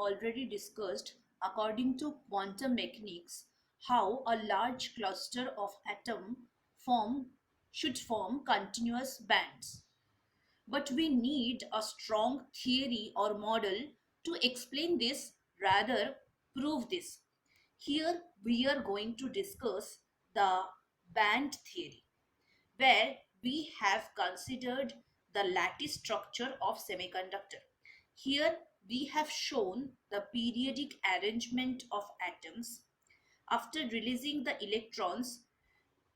already discussed, according to quantum mechanics, how a large cluster of atom form should form continuous bands. But we need a strong theory or model to explain this, rather prove this. Here we are going to discuss the band theory, where we have considered the lattice structure of semiconductor. Here we have shown the periodic arrangement of atoms. After releasing the electrons,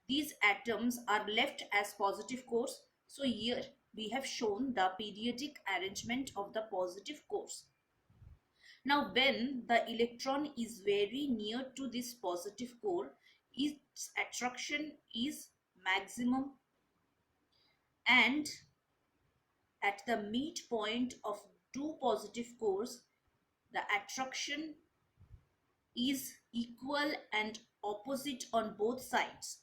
these atoms are left as positive cores. So here we have shown the periodic arrangement of the positive cores. Now when the electron is very near to this positive core, its attraction is maximum, and at the midpoint of two positive cores, the attraction is equal and opposite on both sides.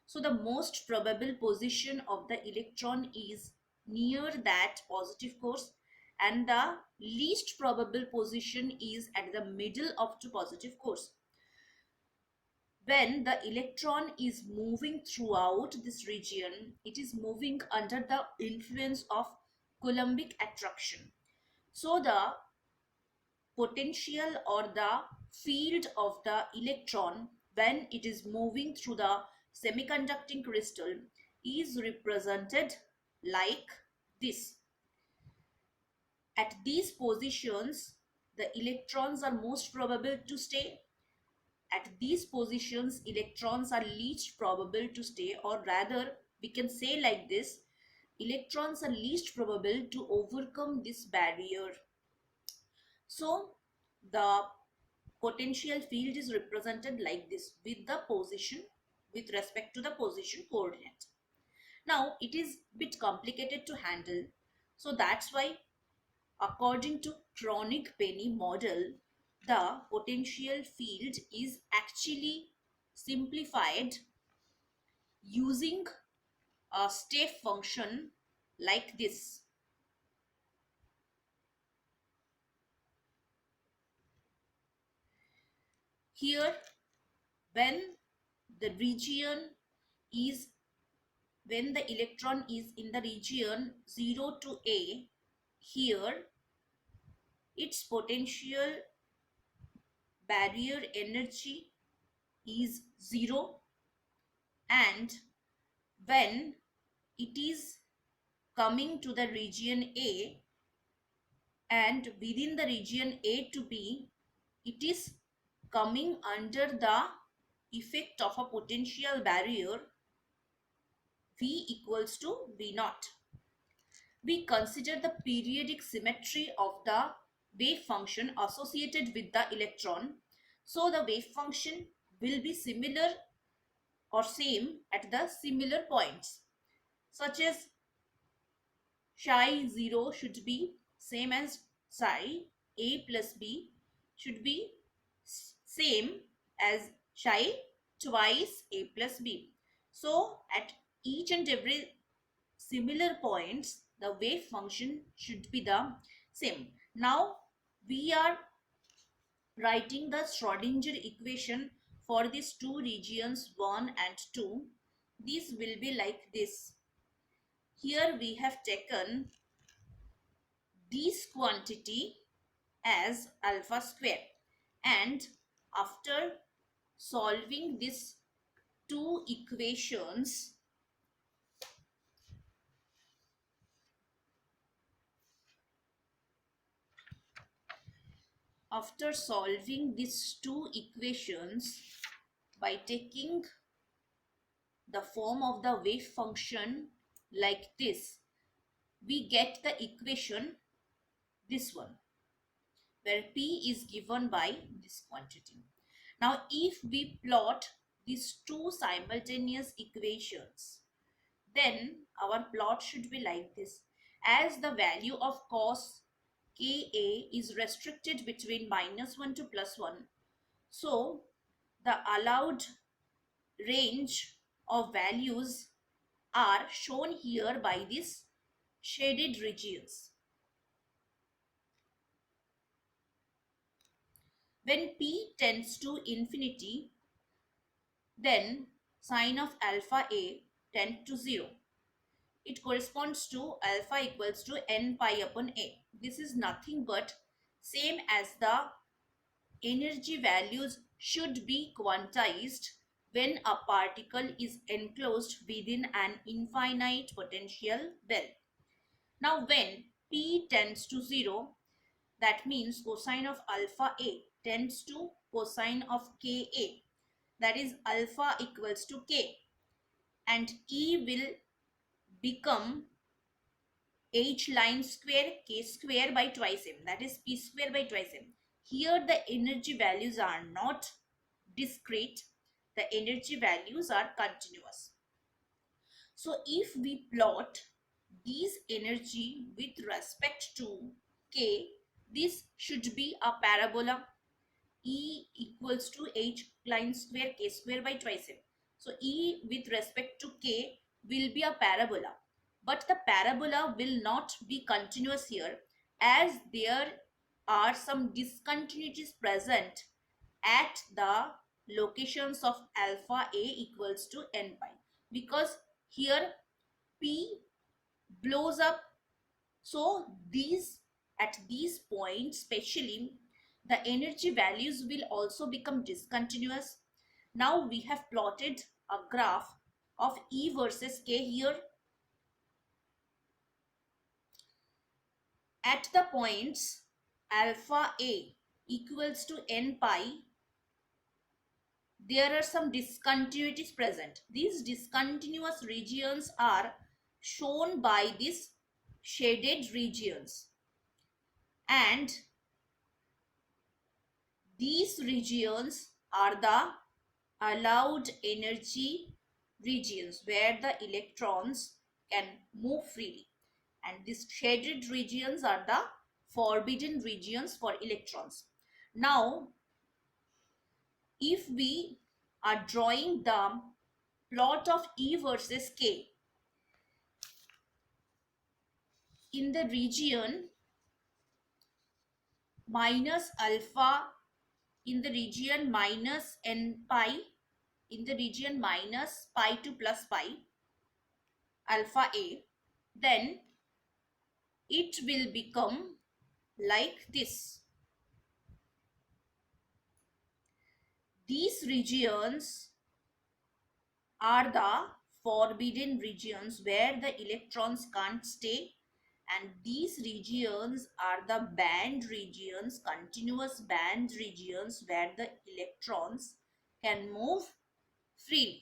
So the most probable position of the electron is near that positive course, and the least probable position is at the middle of two positive cores. When the electron is moving throughout this region, it is moving under the influence of Coulombic attraction. So the potential or the field of the electron when it is moving through the semiconducting crystal is represented like this. At these positions, the electrons are most probable to stay. At these positions, electrons are least probable to stay, or rather we can say like this: electrons are least probable to overcome this barrier. So the potential field is represented like this with the position, with respect to the position coordinate. Now it is a bit complicated to handle, so that's why according to Kronig model, the potential field is actually simplified using a step function like this. Here when the region is when the electron is in the region 0 to A, here its potential barrier energy is 0, and when it is coming to the region A and within the region A to B, it is coming under the effect of a potential barrier V equals to V naught. We consider the periodic symmetry of the wave function associated with the electron. So the wave function will be similar or same at the similar points, such as psi 0 should be same as psi A plus B should be same as psi twice A plus B. So at each and every similar points, the wave function should be the same. Now we are writing the Schrodinger equation for these two regions 1 and 2. These will be like this. Here we have taken this quantity as alpha square, and after solving these two equations, by taking the form of the wave function like this, we get the equation, this one, where P is given by this quantity. Now if we plot these two simultaneous equations, then our plot should be like this. As the value of cos Ka is restricted between -1 to +1, so the allowed range of values are shown here by these shaded regions. When p tends to infinity, then sine of alpha a tends to 0. It corresponds to alpha equals to n pi upon a. This is nothing but same as the energy values should be quantized when a particle is enclosed within an infinite potential well. Now when p tends to 0, that means cosine of alpha a tends to cosine of ka, that is alpha equals to k, and E will become h line square k square by twice m, that is p square by twice m. Here the energy values are not discrete, the energy values are continuous. So if we plot these energy with respect to k, this should be a parabola. E equals to h line square k square by twice m. So E with respect to k will be a parabola, but the parabola will not be continuous here, as there are some discontinuities present at the locations of alpha a equals to n pi, because here p blows up. So these, at these points especially, the energy values will also become discontinuous. Now we have plotted a graph of E versus K here. At the points alpha A equals to n pi, there are some discontinuities present. These discontinuous regions are shown by these shaded regions, and these regions are the allowed energy regions where the electrons can move freely, and these shaded regions are the forbidden regions for electrons. Now if we are drawing the plot of E versus K in the region minus alpha, in the region minus n pi, in the region minus pi to plus pi alpha a, then it will become like this. These regions are the forbidden regions where the electrons can't stay, and these regions are the band regions, continuous band regions where the electrons can move freely.